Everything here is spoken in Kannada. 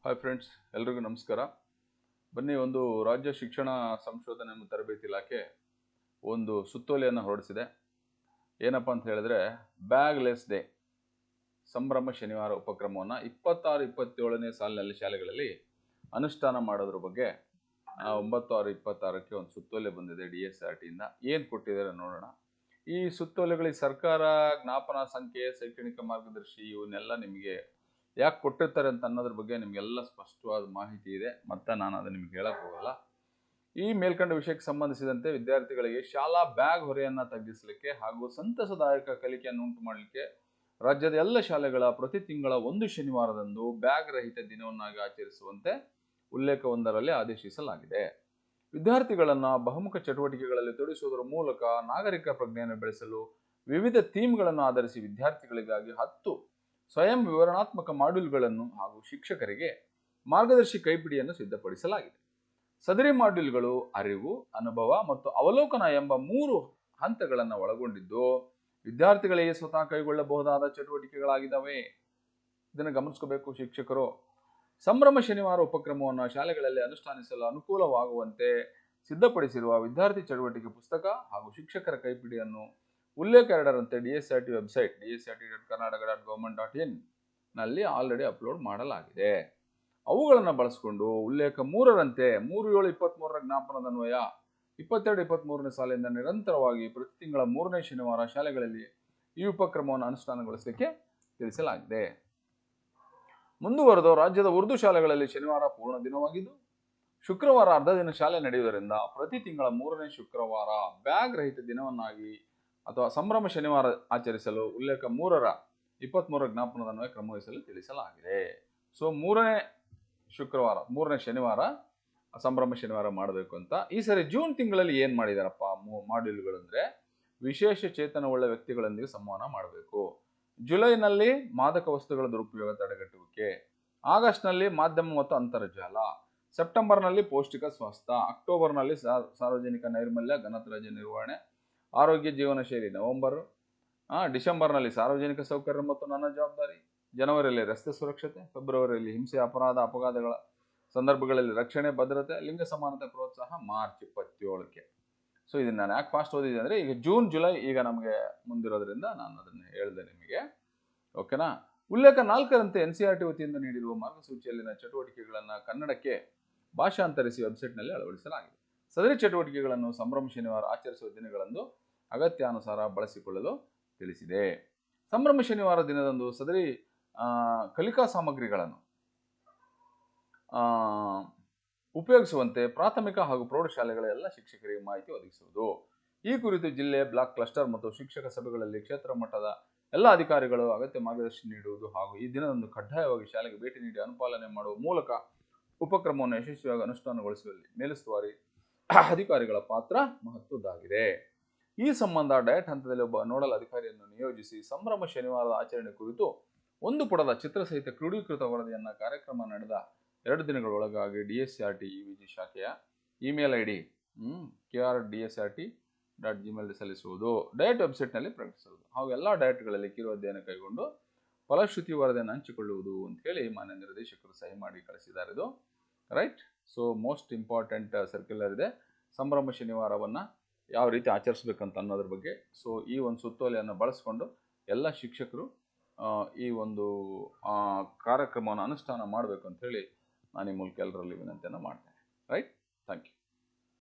ಹಾಯ್ ಫ್ರೆಂಡ್ಸ್, ಎಲ್ರಿಗೂ ನಮಸ್ಕಾರ. ಬನ್ನಿ, ಒಂದು ರಾಜ್ಯ ಶಿಕ್ಷಣ ಸಂಶೋಧನೆ ಮತ್ತು ತರಬೇತಿ ಇಲಾಖೆ ಒಂದು ಸುತ್ತೋಲೆಯನ್ನು ಹೊರಡಿಸಿದೆ. ಏನಪ್ಪ ಅಂತ ಹೇಳಿದ್ರೆ, ಬ್ಯಾಗ್ಲೆಸ್ ಡೇ ಸಂಭ್ರಮ ಶನಿವಾರ ಉಪಕ್ರಮವನ್ನು 26-27ನೇ ಸಾಲಿನಲ್ಲಿ ಶಾಲೆಗಳಲ್ಲಿ ಅನುಷ್ಠಾನ ಮಾಡೋದ್ರ ಬಗ್ಗೆ 9/6/26ಕ್ಕೆ ಒಂದು ಸುತ್ತೋಲೆ ಬಂದಿದೆ DSRTಯಿಂದ. ಏನು ಕೊಟ್ಟಿದ್ದಾರೆ ನೋಡೋಣ. ಈ ಸುತ್ತೋಲೆಗಳಿಗೆ ಸರ್ಕಾರ ಜ್ಞಾಪನ ಸಂಖ್ಯೆ, ಶೈಕ್ಷಣಿಕ ಮಾರ್ಗದರ್ಶಿ ಇವನ್ನೆಲ್ಲ ನಿಮಗೆ ಯಾಕೆ ಕೊಟ್ಟಿರ್ತಾರೆ ಅಂತ ಅನ್ನೋದ್ರ ಬಗ್ಗೆ ನಿಮಗೆಲ್ಲ ಸ್ಪಷ್ಟವಾದ ಮಾಹಿತಿ ಇದೆ. ಮತ್ತೆ ನಾನು ಅದನ್ನು ನಿಮ್ಗೆ ಹೇಳಕ್ ಹೋಗಲ್ಲ. ಈ ಮೇಲ್ಕಂಡ ವಿಷಯಕ್ಕೆ ಸಂಬಂಧಿಸಿದಂತೆ ವಿದ್ಯಾರ್ಥಿಗಳಿಗೆ ಶಾಲಾ ಬ್ಯಾಗ್ ಹೊರೆಯನ್ನು ತಗ್ಗಿಸಲಿಕ್ಕೆ ಹಾಗೂ ಸಂತಸದಾಯಕ ಕಲಿಕೆಯನ್ನು ಉಂಟು ಮಾಡಲಿಕ್ಕೆ ರಾಜ್ಯದ ಎಲ್ಲ ಶಾಲೆಗಳ ಪ್ರತಿ ತಿಂಗಳ ಒಂದು ಶನಿವಾರದಂದು ಬ್ಯಾಗ್ ರಹಿತ ದಿನವನ್ನಾಗಿ ಆಚರಿಸುವಂತೆ ಉಲ್ಲೇಖವೊಂದರಲ್ಲಿ ಆದೇಶಿಸಲಾಗಿದೆ. ವಿದ್ಯಾರ್ಥಿಗಳನ್ನು ಬಹುಮುಖ ಚಟುವಟಿಕೆಗಳಲ್ಲಿ ತೊಡಗಿಸುವುದರ ಮೂಲಕ ನಾಗರಿಕ ಪ್ರಜ್ಞೆಯನ್ನು ಬೆಳೆಸಲು ವಿವಿಧ ಥೀಮ್ಗಳನ್ನು ಆಧರಿಸಿ ವಿದ್ಯಾರ್ಥಿಗಳಿಗಾಗಿ 10 ಸ್ವಯಂ ವಿವರಣಾತ್ಮಕ ಮಾಡ್ಯೂಲ್ಗಳನ್ನು ಹಾಗೂ ಶಿಕ್ಷಕರಿಗೆ ಮಾರ್ಗದರ್ಶಿ ಕೈಪಿಡಿಯನ್ನು ಸಿದ್ಧಪಡಿಸಲಾಗಿದೆ. ಸದರಿ ಮಾಡ್ಯೂಲ್ಗಳು ಅರಿವು, ಅನುಭವ ಮತ್ತು ಅವಲೋಕನ ಎಂಬ 3 ಹಂತಗಳನ್ನು ಒಳಗೊಂಡಿದ್ದು ವಿದ್ಯಾರ್ಥಿಗಳಿಗೆ ಸ್ವತಃ ಕೈಗೊಳ್ಳಬಹುದಾದ ಚಟುವಟಿಕೆಗಳಾಗಿದ್ದಾವೆ. ಇದನ್ನು ಗಮನಿಸ್ಕೋಬೇಕು ಶಿಕ್ಷಕರು. ಸಂಭ್ರಮ ಶನಿವಾರ ಉಪಕ್ರಮವನ್ನು ಶಾಲೆಗಳಲ್ಲಿ ಅನುಷ್ಠಾನಿಸಲು ಅನುಕೂಲವಾಗುವಂತೆ ಸಿದ್ಧಪಡಿಸಿರುವ ವಿದ್ಯಾರ್ಥಿ ಚಟುವಟಿಕೆ ಪುಸ್ತಕ ಹಾಗೂ ಶಿಕ್ಷಕರ ಕೈಪಿಡಿಯನ್ನು ಉಲ್ಲೇಖ 2ರಂತೆ DSRT ವೆಬ್ಸೈಟ್ dsrt.karnataka.government.in ನಲ್ಲಿ ಆಲ್ರೆಡಿ ಅಪ್ಲೋಡ್ ಮಾಡಲಾಗಿದೆ. ಅವುಗಳನ್ನು ಬಳಸಿಕೊಂಡು ಉಲ್ಲೇಖ 3ರಂತೆ 3/7/23ರ ಜ್ಞಾಪನದನ್ವಯ 22-23ನೇ ಸಾಲಿನಿಂದ ನಿರಂತರವಾಗಿ ಪ್ರತಿ ತಿಂಗಳ 3ನೇ ಶನಿವಾರ ಶಾಲೆಗಳಲ್ಲಿ ಈ ಉಪಕ್ರಮವನ್ನು ಅನುಷ್ಠಾನಗೊಳಿಸಲಿಕ್ಕೆ ತಿಳಿಸಲಾಗಿದೆ. ಮುಂದುವರೆದು ರಾಜ್ಯದ ಉರ್ದು ಶಾಲೆಗಳಲ್ಲಿ ಶನಿವಾರ ಪೂರ್ಣ ದಿನವಾಗಿದ್ದು ಶುಕ್ರವಾರ ಅರ್ಧ ದಿನ ಶಾಲೆ ನಡೆಯುವುದರಿಂದ ಪ್ರತಿ ತಿಂಗಳ 3ನೇ ಶುಕ್ರವಾರ ಬ್ಯಾಗ್ ರಹಿತ ದಿನವನ್ನಾಗಿ ಅಥವಾ ಸಂಭ್ರಮ ಶನಿವಾರ ಆಚರಿಸಲು ಉಲ್ಲೇಖ 3ರ 23ರ ಜ್ಞಾಪನದನ್ವಯ ಕ್ರಮವಹಿಸಲು ತಿಳಿಸಲಾಗಿದೆ. ಸೊ 3ನೇ ಶುಕ್ರವಾರ 3ನೇ ಶನಿವಾರ ಸಂಭ್ರಮ ಶನಿವಾರ ಮಾಡಬೇಕು ಅಂತ. ಈ ಸರಿ ಜೂನ್ ತಿಂಗಳಲ್ಲಿ ಏನು ಮಾಡಿದಾರಪ್ಪ ಮಾಡ್ಯೂಲ್ಗಳು ಅಂದರೆ, ವಿಶೇಷ ಚೇತನವುಳ್ಳ ವ್ಯಕ್ತಿಗಳೊಂದಿಗೆ ಸಂವಹನ ಮಾಡಬೇಕು. ಜುಲೈನಲ್ಲಿ ಮಾದಕ ವಸ್ತುಗಳ ದುರುಪಯೋಗ ತಡೆಗಟ್ಟುವಿಕೆ, ಆಗಸ್ಟ್ನಲ್ಲಿ ಮಾಧ್ಯಮ ಮತ್ತು ಅಂತರ್ಜಾಲ, ಸೆಪ್ಟೆಂಬರ್ನಲ್ಲಿ ಪೌಷ್ಟಿಕ ಸ್ವಾಸ್ಥ್ಯ, ಅಕ್ಟೋಬರ್ನಲ್ಲಿ ಸಾರ್ವಜನಿಕ ನೈರ್ಮಲ್ಯ ಘನತ್ಯಾಜ್ಯ ನಿರ್ವಹಣೆ ಆರೋಗ್ಯ ಜೀವನ ಶೈಲಿ, ಡಿಸೆಂಬರ್ನಲ್ಲಿ ಸಾರ್ವಜನಿಕ ಸೌಕರ್ಯ ಮತ್ತು ನನ್ನ ಜವಾಬ್ದಾರಿ, ಜನವರಿಯಲ್ಲಿ ರಸ್ತೆ ಸುರಕ್ಷತೆ, ಫೆಬ್ರವರಿಯಲ್ಲಿ ಹಿಂಸೆ ಅಪರಾಧ ಅಪಘಾತಗಳ ಸಂದರ್ಭಗಳಲ್ಲಿ ರಕ್ಷಣೆ ಭದ್ರತೆ ಲಿಂಗ ಸಮಾನತೆ ಪ್ರೋತ್ಸಾಹ, ಮಾರ್ಚ್ 27ಕ್ಕೆ. ಸೊ ಇದನ್ನ ನಾನು ಯಾಕೆ ಫಾಸ್ಟ್ ಓದಿದೆ ಅಂದರೆ, ಈಗ ಜೂನ್ ಜುಲೈ ಈಗ ನಮಗೆ ಮುಂದಿರೋದ್ರಿಂದ ನಾನು ಅದನ್ನು ಹೇಳಿದೆ ನಿಮಗೆ. ಓಕೆನಾ. ಉಲ್ಲೇಖ 4ರಂತೆ NCERT ವತಿಯಿಂದ ನೀಡಿರುವ ಮಾರ್ಗಸೂಚಿಯಲ್ಲಿನ ಚಟುವಟಿಕೆಗಳನ್ನು ಕನ್ನಡಕ್ಕೆ ಭಾಷಾಂತರಿಸಿ ವೆಬ್ಸೈಟ್ನಲ್ಲಿ ಅಳವಡಿಸಲಾಗಿದೆ. ಸದರಿ ಚಟುವಟಿಕೆಗಳನ್ನು ಸಂಭ್ರಮ ಶನಿವಾರ ಆಚರಿಸುವ ದಿನಗಳಂದು ಅಗತ್ಯಾನುಸಾರ ಬಳಸಿಕೊಳ್ಳಲು ತಿಳಿಸಿದೆ. ಸಂಭ್ರಮ ಶನಿವಾರ ದಿನದಂದು ಸದರಿ ಕಲಿಕಾ ಸಾಮಗ್ರಿಗಳನ್ನು ಉಪಯೋಗಿಸುವಂತೆ ಪ್ರಾಥಮಿಕ ಹಾಗೂ ಪ್ರೌಢಶಾಲೆಗಳ ಎಲ್ಲ ಶಿಕ್ಷಕರಿಗೆ ಮಾಹಿತಿ ಒದಗಿಸುವುದು. ಈ ಕುರಿತು ಜಿಲ್ಲೆ, ಬ್ಲಾಕ್, ಕ್ಲಸ್ಟರ್ ಮತ್ತು ಶಿಕ್ಷಕ ಸಭೆಗಳಲ್ಲಿ ಕ್ಷೇತ್ರ ಮಟ್ಟದ ಎಲ್ಲ ಅಧಿಕಾರಿಗಳು ಅಗತ್ಯ ಮಾರ್ಗದರ್ಶನ ನೀಡುವುದು ಹಾಗೂ ಈ ದಿನದಂದು ಕಡ್ಡಾಯವಾಗಿ ಶಾಲೆಗೆ ಭೇಟಿ ನೀಡಿ ಅನುಪಾಲನೆ ಮಾಡುವ ಮೂಲಕ ಉಪಕ್ರಮವನ್ನು ಯಶಸ್ವಿಯಾಗಿ ಅನುಷ್ಠಾನಗೊಳಿಸುವಲ್ಲಿ ಮೇಲುಸ್ತುವಾರಿ ಅಧಿಕಾರಿಗಳ ಪಾತ್ರ ಮಹತ್ವದ್ದಾಗಿದೆ. ಈ ಸಂಬಂಧ ಡಯಟ್ ಹಂತದಲ್ಲಿ ಒಬ್ಬ ನೋಡಲ್ ಅಧಿಕಾರಿಯನ್ನು ನಿಯೋಜಿಸಿ ಸಂಭ್ರಮ ಶನಿವಾರದ ಆಚರಣೆ ಕುರಿತು ಒಂದು ಪುಟದ ಚಿತ್ರಸಹಿತ ಕ್ರೋಢೀಕೃತ ವರದಿಯನ್ನು ಕಾರ್ಯಕ್ರಮ ನಡೆದ 2 ದಿನಗಳೊಳಗಾಗಿ DSRT EVG ಶಾಖೆಯ ಇಮೇಲ್ ID kr@dsrt.gmail ಸಲ್ಲಿಸುವುದು, ಡಯಟ್ ವೆಬ್ಸೈಟ್ನಲ್ಲಿ ಪ್ರಕಟಿಸುವುದು ಹಾಗೂ ಎಲ್ಲ ಡಯಟ್ಗಳಲ್ಲಿ ಕಿರು ಅಧ್ಯಯನ ಕೈಗೊಂಡು ಫಲಶ್ರುತಿ ವರದಿಯನ್ನು ಹಂಚಿಕೊಳ್ಳುವುದು ಅಂತ ಹೇಳಿ ಮಾನ್ಯ ನಿರ್ದೇಶಕರು ಸಹಿ ಮಾಡಿ ಕಳಿಸಿದ್ದಾರೆ. ಇದು right. So most important circular ಇದೆ, ಸಂಭ್ರಮ ಶನಿವಾರವನ್ನು ಯಾವ ರೀತಿ ಆಚರಿಸ್ಬೇಕಂತ ಅನ್ನೋದ್ರ ಬಗ್ಗೆ. ಸೊ ಈ ಒಂದು ಸುತ್ತೋಲೆಯನ್ನು ಬಳಸ್ಕೊಂಡು ಎಲ್ಲ ಶಿಕ್ಷಕರು ಈ ಒಂದು ಕಾರ್ಯಕ್ರಮವನ್ನು ಅನುಷ್ಠಾನ ಮಾಡಬೇಕು ಅಂತ ಹೇಳಿ ನಾನು ಈ ಮೂಲಕ ಎಲ್ಲರಲ್ಲಿ ವಿನಂತಿಯನ್ನು ಮಾಡ್ತೇನೆ. ರೈಟ್.